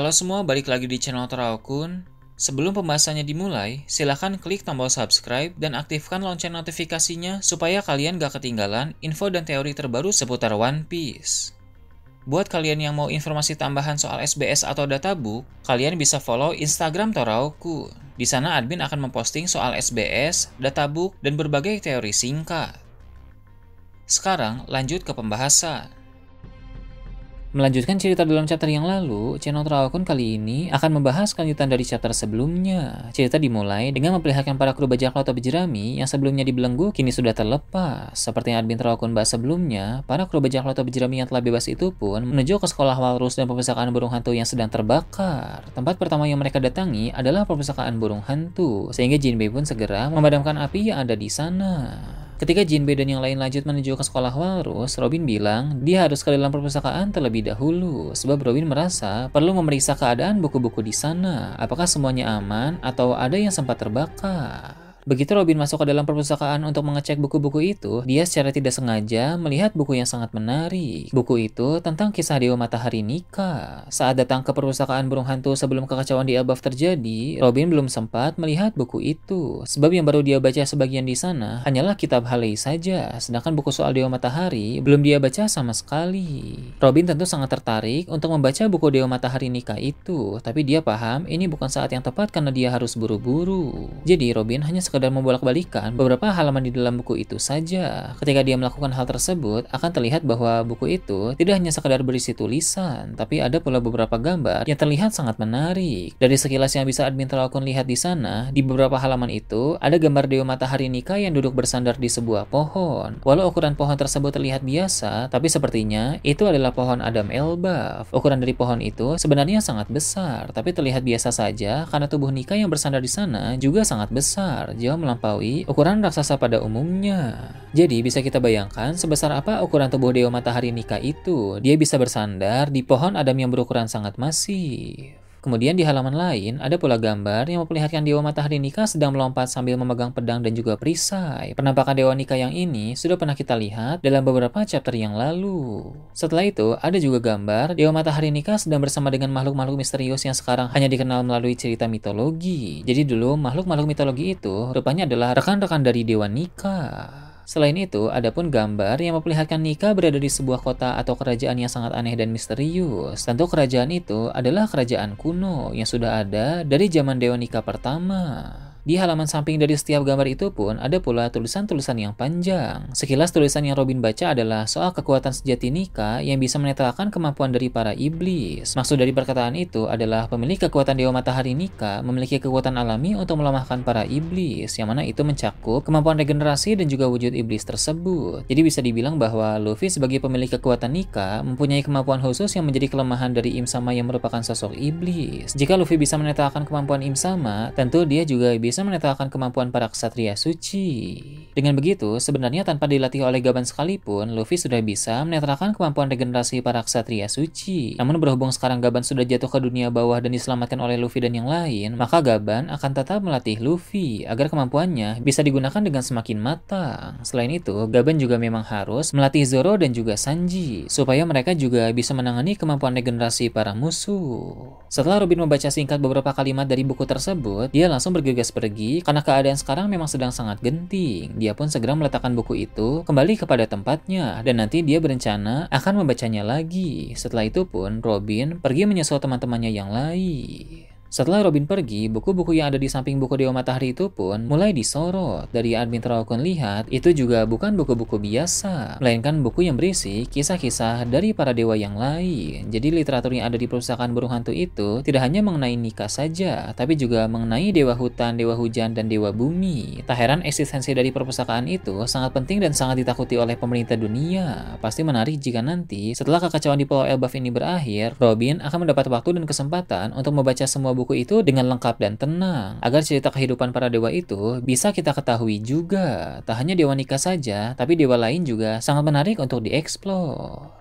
Halo semua, balik lagi di channel Toraokun. Sebelum pembahasannya dimulai, silahkan klik tombol subscribe dan aktifkan lonceng notifikasinya supaya kalian gak ketinggalan info dan teori terbaru seputar One Piece. Buat kalian yang mau informasi tambahan soal SBS atau databook, kalian bisa follow Instagram Toraokun. Di sana admin akan memposting soal SBS, databook, dan berbagai teori singkat. Sekarang lanjut ke pembahasan. Melanjutkan cerita dalam chapter yang lalu, channel Toraokun kali ini akan membahas kelanjutan dari chapter sebelumnya. Cerita dimulai dengan memperlihatkan para kru bajak laut topi jerami yang sebelumnya dibelenggu kini sudah terlepas. Seperti yang admin Toraokun bahas sebelumnya, para kru bajak laut topi jerami yang telah bebas itu pun menuju ke sekolah walrus dan perpustakaan burung hantu yang sedang terbakar. Tempat pertama yang mereka datangi adalah perpustakaan burung hantu, sehingga Jinbei pun segera memadamkan api yang ada di sana. Ketika Jinbei dan yang lain lanjut menuju ke sekolah walrus, Robin bilang dia harus ke dalam perpustakaan terlebih dahulu, sebab Robin merasa perlu memeriksa keadaan buku-buku di sana, apakah semuanya aman atau ada yang sempat terbakar. Begitu Robin masuk ke dalam perpustakaan untuk mengecek buku-buku itu, dia secara tidak sengaja melihat buku yang sangat menarik. Buku itu tentang kisah Dewa Matahari Nika. Saat datang ke perpustakaan burung hantu sebelum kekacauan di Elbaf terjadi, Robin belum sempat melihat buku itu. Sebab yang baru dia baca sebagian di sana hanyalah kitab Halley saja, sedangkan buku soal Dewa Matahari belum dia baca sama sekali. Robin tentu sangat tertarik untuk membaca buku Dewa Matahari Nika itu, tapi dia paham ini bukan saat yang tepat karena dia harus buru-buru. Jadi Robin hanya sekedar membolak-balikan beberapa halaman di dalam buku itu saja. Ketika dia melakukan hal tersebut, akan terlihat bahwa buku itu tidak hanya sekedar berisi tulisan, tapi ada pula beberapa gambar yang terlihat sangat menarik. Dari sekilas yang bisa admin Toraokun lihat di sana, di beberapa halaman itu ada gambar Dewa Matahari Nika yang duduk bersandar di sebuah pohon. Walau ukuran pohon tersebut terlihat biasa, tapi sepertinya itu adalah pohon Adam Elbaf. Ukuran dari pohon itu sebenarnya sangat besar, tapi terlihat biasa saja karena tubuh Nika yang bersandar di sana juga sangat besar, jauh melampaui ukuran raksasa pada umumnya. Jadi bisa kita bayangkan sebesar apa ukuran tubuh Dewa Matahari Nika itu. Dia bisa bersandar di pohon Adam yang berukuran sangat masif. Kemudian di halaman lain ada pula gambar yang memperlihatkan Dewa Matahari Nika sedang melompat sambil memegang pedang dan juga perisai. Penampakan Dewa Nika yang ini sudah pernah kita lihat dalam beberapa chapter yang lalu. Setelah itu ada juga gambar Dewa Matahari Nika sedang bersama dengan makhluk-makhluk misterius yang sekarang hanya dikenal melalui cerita mitologi. Jadi dulu makhluk-makhluk mitologi itu rupanya adalah rekan-rekan dari Dewa Nika. Selain itu, ada pun gambar yang memperlihatkan Nika berada di sebuah kota atau kerajaan yang sangat aneh dan misterius. Tentu kerajaan itu adalah kerajaan kuno yang sudah ada dari zaman Dewa Nika pertama. Di halaman samping dari setiap gambar itu pun ada pula tulisan-tulisan yang panjang. Sekilas tulisan yang Robin baca adalah soal kekuatan sejati Nika yang bisa menetralkan kemampuan dari para iblis. Maksud dari perkataan itu adalah pemilik kekuatan Dewa Matahari Nika memiliki kekuatan alami untuk melemahkan para iblis, yang mana itu mencakup kemampuan regenerasi dan juga wujud iblis tersebut. Jadi bisa dibilang bahwa Luffy sebagai pemilik kekuatan Nika mempunyai kemampuan khusus yang menjadi kelemahan dari Im Sama yang merupakan sosok iblis. Jika Luffy bisa menetralkan kemampuan Im Sama, tentu dia juga bisa menetralkan kemampuan para ksatria suci. Dengan begitu, sebenarnya tanpa dilatih oleh Gaban sekalipun, Luffy sudah bisa menetralkan kemampuan regenerasi para ksatria suci. Namun berhubung sekarang Gaban sudah jatuh ke dunia bawah dan diselamatkan oleh Luffy dan yang lain, maka Gaban akan tetap melatih Luffy agar kemampuannya bisa digunakan dengan semakin matang. Selain itu, Gaban juga memang harus melatih Zoro dan juga Sanji, supaya mereka juga bisa menangani kemampuan regenerasi para musuh. Setelah Robin membaca singkat beberapa kalimat dari buku tersebut, dia langsung bergegas pergi karena keadaan sekarang memang sedang sangat genting. Dia pun segera meletakkan buku itu kembali kepada tempatnya dan nanti dia berencana akan membacanya lagi. Setelah itu pun Robin pergi menyusul teman-temannya yang lain. Setelah Robin pergi, buku-buku yang ada di samping buku Dewa Matahari itu pun mulai disorot. Dari admin Toraokun lihat, itu juga bukan buku-buku biasa, melainkan buku yang berisi kisah-kisah dari para dewa yang lain. Jadi literatur yang ada di perpustakaan burung hantu itu tidak hanya mengenai Nika saja, tapi juga mengenai dewa hutan, dewa hujan, dan dewa bumi. Tak heran eksistensi dari perpustakaan itu sangat penting dan sangat ditakuti oleh pemerintah dunia. Pasti menarik jika nanti, setelah kekacauan di Pulau Elbaf ini berakhir, Robin akan mendapat waktu dan kesempatan untuk membaca semua buku itu dengan lengkap dan tenang, agar cerita kehidupan para dewa itu bisa kita ketahui juga. Tak hanya Dewa Nika saja, tapi dewa lain juga sangat menarik untuk dieksplor.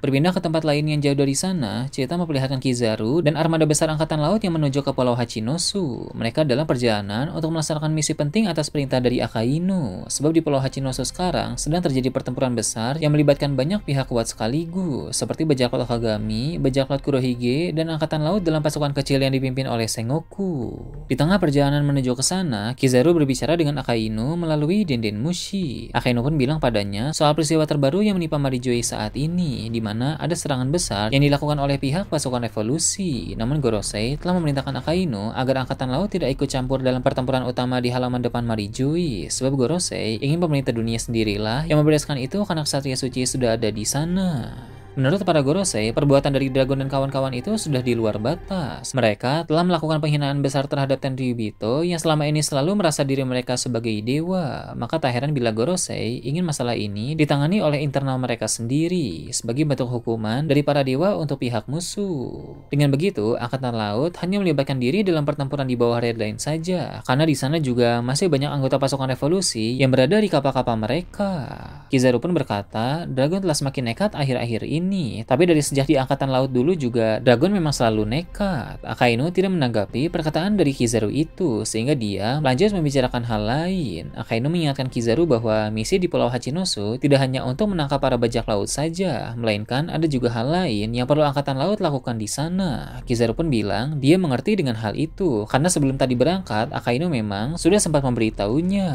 Berpindah ke tempat lain yang jauh dari sana, cerita memperlihatkan Kizaru dan armada besar angkatan laut yang menuju ke Pulau Hachinosu. Mereka dalam perjalanan untuk melaksanakan misi penting atas perintah dari Akainu. Sebab di Pulau Hachinosu sekarang sedang terjadi pertempuran besar yang melibatkan banyak pihak kuat sekaligus, seperti bajak laut Kagami, bajak laut Kurohige, dan angkatan laut dalam pasukan kecil yang dipimpin oleh Sengoku. Di tengah perjalanan menuju ke sana, Kizaru berbicara dengan Akainu melalui Denden Mushi. Akainu pun bilang padanya soal peristiwa terbaru yang menimpa Marijoi saat ini, di mana ada serangan besar yang dilakukan oleh pihak pasukan revolusi. Namun Gorosei telah memerintahkan Akainu agar angkatan laut tidak ikut campur dalam pertempuran utama di halaman depan Marijoi, sebab Gorosei ingin pemerintah dunia sendirilah yang membereskan itu karena Ksatria Suci sudah ada di sana. Menurut para Gorosei, perbuatan dari Dragon dan kawan-kawan itu sudah di luar batas. Mereka telah melakukan penghinaan besar terhadap Tenryubito yang selama ini selalu merasa diri mereka sebagai dewa. Maka tak heran bila Gorosei ingin masalah ini ditangani oleh internal mereka sendiri sebagai bentuk hukuman dari para dewa untuk pihak musuh. Dengan begitu, Angkatan Laut hanya melibatkan diri dalam pertempuran di bawah Redline saja, karena di sana juga masih banyak anggota pasukan revolusi yang berada di kapal-kapal mereka. Kizaru pun berkata, Dragon telah semakin nekat akhir-akhir ini. Tapi dari sejak di Angkatan Laut dulu juga, Dragon memang selalu nekat. Akainu tidak menanggapi perkataan dari Kizaru itu, sehingga dia lanjut membicarakan hal lain. Akainu mengingatkan Kizaru bahwa misi di Pulau Hachinosu tidak hanya untuk menangkap para bajak laut saja, melainkan ada juga hal lain yang perlu Angkatan Laut lakukan di sana. Kizaru pun bilang dia mengerti dengan hal itu, karena sebelum tadi berangkat, Akainu memang sudah sempat memberitahunya.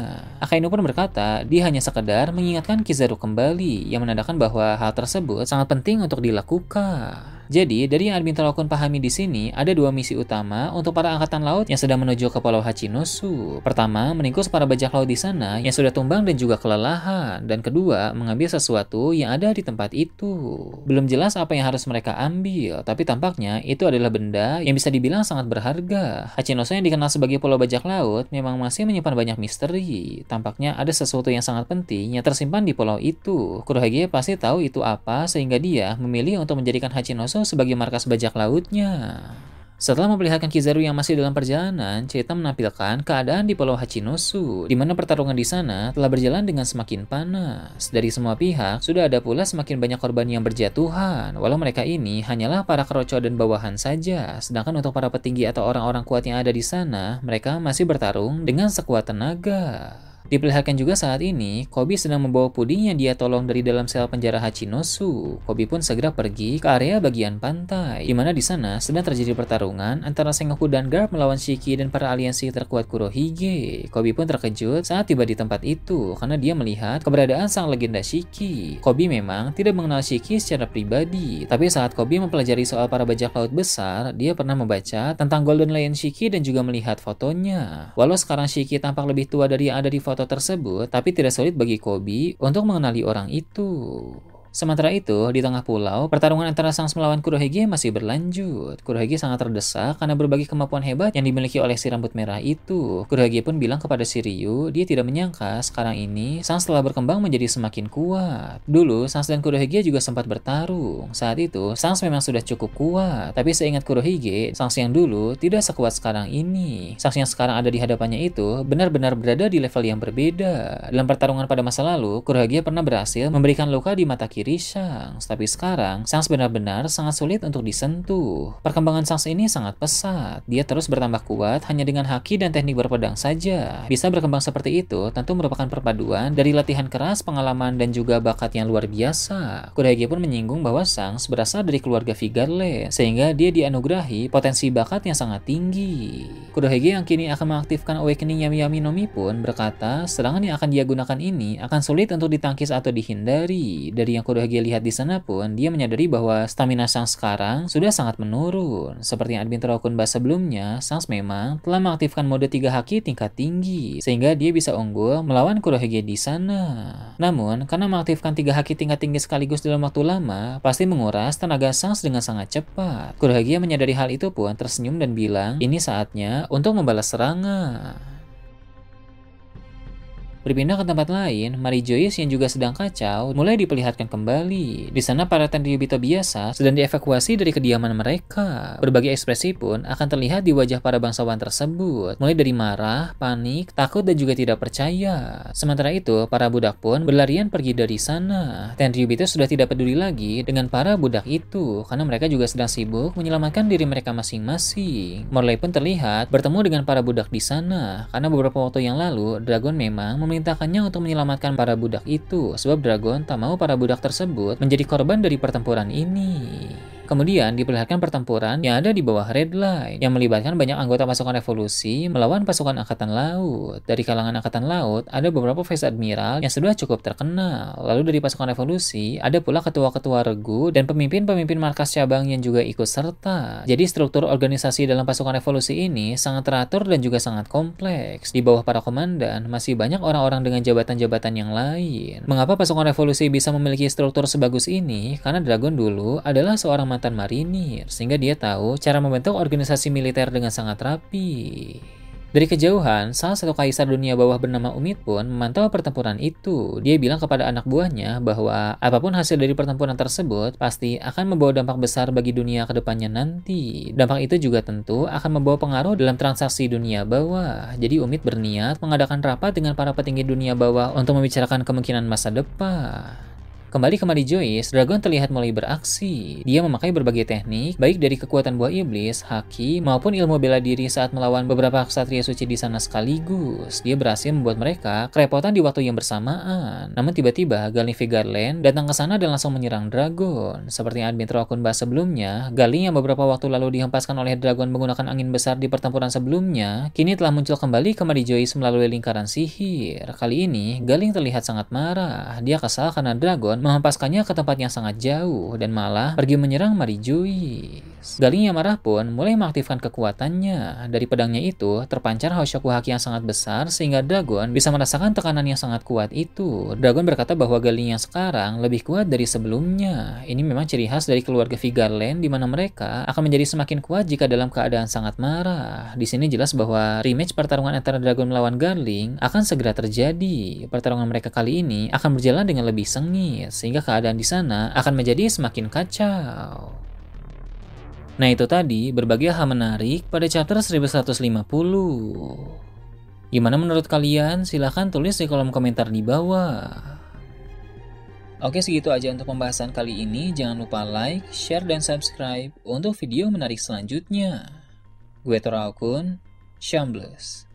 Akainu pun berkata dia hanya sekedar mengingatkan Kizaru kembali, yang menandakan bahwa hal tersebut sangat penting untuk dilakukan. Jadi, dari yang Admin Terokun pahami di sini, ada dua misi utama untuk para angkatan laut yang sedang menuju ke Pulau Hachinosu. Pertama, meringkus para bajak laut di sana yang sudah tumbang dan juga kelelahan. Dan kedua, mengambil sesuatu yang ada di tempat itu. Belum jelas apa yang harus mereka ambil, tapi tampaknya itu adalah benda yang bisa dibilang sangat berharga. Hachinosu yang dikenal sebagai Pulau Bajak Laut memang masih menyimpan banyak misteri. Tampaknya ada sesuatu yang sangat penting yang tersimpan di pulau itu. Kurohige pasti tahu itu apa, sehingga dia memilih untuk menjadikan Hachinosu sebagai markas bajak lautnya. Setelah memperlihatkan Kizaru yang masih dalam perjalanan, cerita menampilkan keadaan di Pulau Hachinosu, di mana pertarungan di sana telah berjalan dengan semakin panas. Dari semua pihak, sudah ada pula semakin banyak korban yang berjatuhan, walau mereka ini hanyalah para keroco dan bawahan saja. Sedangkan untuk para petinggi atau orang-orang kuat yang ada di sana, mereka masih bertarung dengan sekuat tenaga. Diperlihatkan juga saat ini, Kobi sedang membawa puding yang dia tolong dari dalam sel penjara Hachinosu. Kobi pun segera pergi ke area bagian pantai, di mana di sana sedang terjadi pertarungan antara Sengoku dan Garp melawan Shiki dan para aliansi terkuat Kurohige. Kobi pun terkejut saat tiba di tempat itu, karena dia melihat keberadaan sang legenda Shiki. Kobi memang tidak mengenal Shiki secara pribadi, tapi saat Kobi mempelajari soal para bajak laut besar, dia pernah membaca tentang Golden Lion Shiki dan juga melihat fotonya. Walau sekarang Shiki tampak lebih tua dari yang ada di foto tersebut, tapi tidak sulit bagi Kobi untuk mengenali orang itu. Sementara itu, di tengah pulau, pertarungan antara Sans melawan Kurohige masih berlanjut. Kurohige sangat terdesak karena berbagai kemampuan hebat yang dimiliki oleh si rambut merah itu. Kurohige pun bilang kepada si Ryu, dia tidak menyangka sekarang ini Sans telah berkembang menjadi semakin kuat. Dulu, Sans dan Kurohige juga sempat bertarung. Saat itu, Sans memang sudah cukup kuat, tapi seingat Kurohige, Sans yang dulu tidak sekuat sekarang ini. Sans yang sekarang ada di hadapannya itu benar-benar berada di level yang berbeda. Dalam pertarungan pada masa lalu, Kurohige pernah berhasil memberikan luka di mata kiri Shanks, tapi sekarang Shanks benar-benar sangat sulit untuk disentuh. Perkembangan Shanks ini sangat pesat. Dia terus bertambah kuat hanya dengan haki dan teknik berpedang saja. Bisa berkembang seperti itu tentu merupakan perpaduan dari latihan keras, pengalaman, dan juga bakat yang luar biasa. Kurohige pun menyinggung bahwa Shanks berasal dari keluarga Vigarland, sehingga dia dianugerahi potensi bakat yang sangat tinggi. Kurohige yang kini akan mengaktifkan Awakening Yami Yami no Mi pun berkata, serangan yang akan dia gunakan ini akan sulit untuk ditangkis atau dihindari. Dari yang Kurohige lihat di sana pun, dia menyadari bahwa stamina Shanks sekarang sudah sangat menurun. Seperti yang Admin Terokun bahas sebelumnya, Shanks memang telah mengaktifkan mode 3 haki tingkat tinggi, sehingga dia bisa unggul melawan Kurohige di sana. Namun, karena mengaktifkan 3 haki tingkat tinggi sekaligus dalam waktu lama, pasti menguras tenaga Shanks dengan sangat cepat. Kurohige menyadari hal itu pun tersenyum dan bilang, ini saatnya untuk membalas serangan. Berpindah ke tempat lain, Mary Joyce yang juga sedang kacau mulai diperlihatkan kembali. Di sana para Tenryubito biasa sedang dievakuasi dari kediaman mereka. Berbagai ekspresi pun akan terlihat di wajah para bangsawan tersebut, mulai dari marah, panik, takut, dan juga tidak percaya. Sementara itu, para budak pun berlarian pergi dari sana. Tenryubito sudah tidak peduli lagi dengan para budak itu, karena mereka juga sedang sibuk menyelamatkan diri mereka masing-masing. Morley pun terlihat bertemu dengan para budak di sana, karena beberapa waktu yang lalu, Dragon memang memerintahkannya untuk menyelamatkan para budak itu, sebab Dragon tak mau para budak tersebut menjadi korban dari pertempuran ini. Kemudian diperlihatkan pertempuran yang ada di bawah Red Line yang melibatkan banyak anggota pasukan revolusi melawan pasukan angkatan laut. Dari kalangan angkatan laut ada beberapa vice admiral yang sudah cukup terkenal. Lalu dari pasukan revolusi ada pula ketua-ketua regu dan pemimpin-pemimpin markas cabang yang juga ikut serta. Jadi struktur organisasi dalam pasukan revolusi ini sangat teratur dan juga sangat kompleks. Di bawah para komandan masih banyak orang-orang dengan jabatan-jabatan yang lain. Mengapa pasukan revolusi bisa memiliki struktur sebagus ini? Karena Dragon dulu adalah seorang mantan marinir, sehingga dia tahu cara membentuk organisasi militer dengan sangat rapi. Dari kejauhan, salah satu kaisar dunia bawah bernama Umid pun memantau pertempuran itu. Dia bilang kepada anak buahnya bahwa apapun hasil dari pertempuran tersebut pasti akan membawa dampak besar bagi dunia ke depannya nanti. Dampak itu juga tentu akan membawa pengaruh dalam transaksi dunia bawah. Jadi Umid berniat mengadakan rapat dengan para petinggi dunia bawah untuk membicarakan kemungkinan masa depan. Kembali ke Mary Joyce, Dragon terlihat mulai beraksi. Dia memakai berbagai teknik, baik dari kekuatan buah iblis, haki, maupun ilmu bela diri saat melawan beberapa ksatria suci di sana sekaligus. Dia berhasil membuat mereka kerepotan di waktu yang bersamaan. Namun tiba-tiba, Galing Vigarland datang ke sana dan langsung menyerang Dragon. Seperti yang Admin Rokun bahas sebelumnya, Galing yang beberapa waktu lalu dihempaskan oleh Dragon menggunakan angin besar di pertempuran sebelumnya, kini telah muncul kembali ke Mary Joyce melalui lingkaran sihir. Kali ini, Galing terlihat sangat marah. Dia kesal karena Dragon menghempaskannya ke tempat yang sangat jauh dan malah pergi menyerang Mary Joyce. Galing yang marah pun mulai mengaktifkan kekuatannya. Dari pedangnya itu terpancar Hoshoku Haki yang sangat besar sehingga Dragon bisa merasakan tekanan yang sangat kuat itu. Dragon berkata bahwa Galing yang sekarang lebih kuat dari sebelumnya. Ini memang ciri khas dari keluarga Vigarland di mana mereka akan menjadi semakin kuat jika dalam keadaan sangat marah. Di sini jelas bahwa rematch pertarungan antara Dragon melawan Galing akan segera terjadi. Pertarungan mereka kali ini akan berjalan dengan lebih sengit, sehingga keadaan di sana akan menjadi semakin kacau. Nah itu tadi berbagai hal menarik pada chapter 1150. Gimana menurut kalian? Silahkan tulis di kolom komentar di bawah. Oke, segitu aja untuk pembahasan kali ini. Jangan lupa like, share, dan subscribe untuk video menarik selanjutnya. Gue Tora Okun, Shambles.